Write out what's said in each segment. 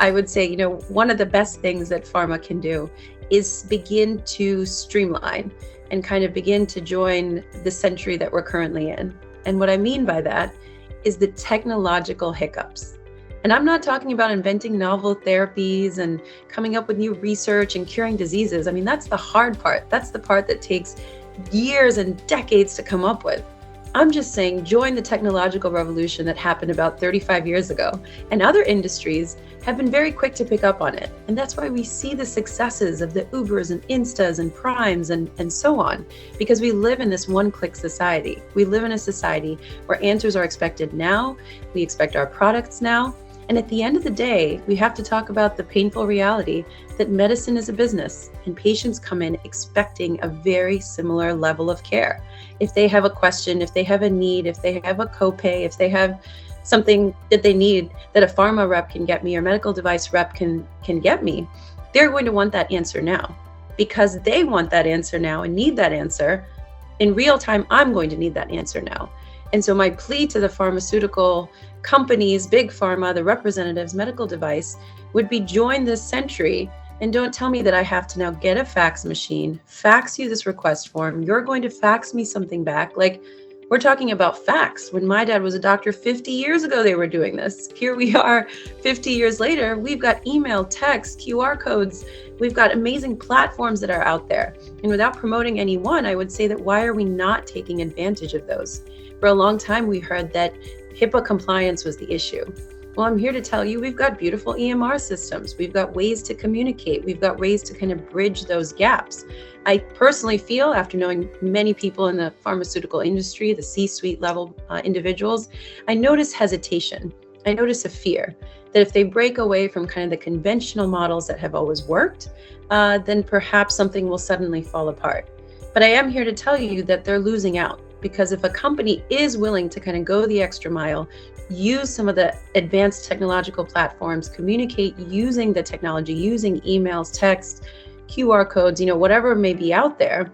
I would say, one of the best things that pharma can do is begin to streamline and kind of begin to join the century that we're currently in. And what I mean by that is the technological hiccups. And I'm not talking about inventing novel therapies and coming up with new research and curing diseases. I mean, that's the hard part. That's the part that takes years and decades to come up with. I'm just saying, join the technological revolution that happened about 35 years ago. And other industries have been very quick to pick up on it. And that's why we see the successes of the Ubers and Instas and Primes and so on, because we live in this one-click society. We live in a society where answers are expected now. We expect our products now. And at the end of the day, we have to talk about the painful reality that medicine is a business and patients come in expecting a very similar level of care. If they have a question, if they have a need, if they have a copay, if they have something that they need that a pharma rep can get me or medical device rep can get me, they're going to want that answer now. Because they want that answer now and need that answer, in real time, I'm going to need that answer now. And so my plea to the pharmaceutical companies, big pharma, the representatives, medical device, would be join this century and don't tell me that I have to now get a fax machine, fax you this request form. You're going to fax me something back. Like, we're talking about fax. When my dad was a doctor 50 years ago, they were doing this. Here we are 50 years later, we've got email, text, QR codes. We've got amazing platforms that are out there. And without promoting any one, I would say that why are we not taking advantage of those? For a long time, we heard that HIPAA compliance was the issue. Well, I'm here to tell you, we've got beautiful EMR systems. We've got ways to communicate. We've got ways to kind of bridge those gaps. I personally feel, after knowing many people in the pharmaceutical industry, the C-suite level individuals, I notice hesitation. I notice a fear that if they break away from kind of the conventional models that have always worked, then perhaps something will suddenly fall apart. But I am here to tell you that they're losing out. Because if a company is willing to kind of go the extra mile, use some of the advanced technological platforms, communicate using the technology, using emails, text, QR codes, whatever may be out there,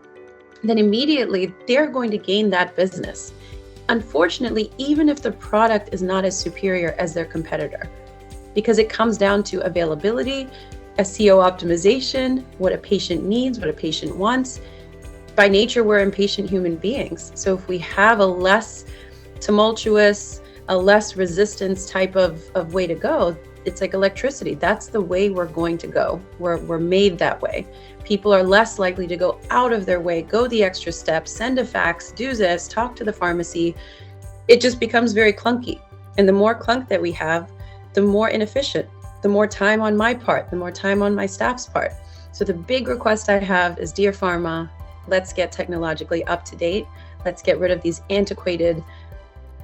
then immediately they're going to gain that business. Unfortunately, even if the product is not as superior as their competitor, because it comes down to availability, SEO optimization, what a patient needs, what a patient wants. By nature, we're impatient human beings. So if we have a less tumultuous, a less resistance type of way to go, it's like electricity. That's the way we're going to go. We're made that way. People are less likely to go out of their way, go the extra steps, send a fax, do this, talk to the pharmacy. It just becomes very clunky. And the more clunk that we have, the more inefficient, the more time on my part, the more time on my staff's part. So the big request I have is, dear pharma, let's get technologically up to date. Let's get rid of these antiquated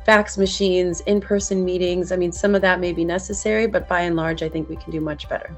fax machines, in-person meetings. I mean, some of that may be necessary, but by and large, I think we can do much better.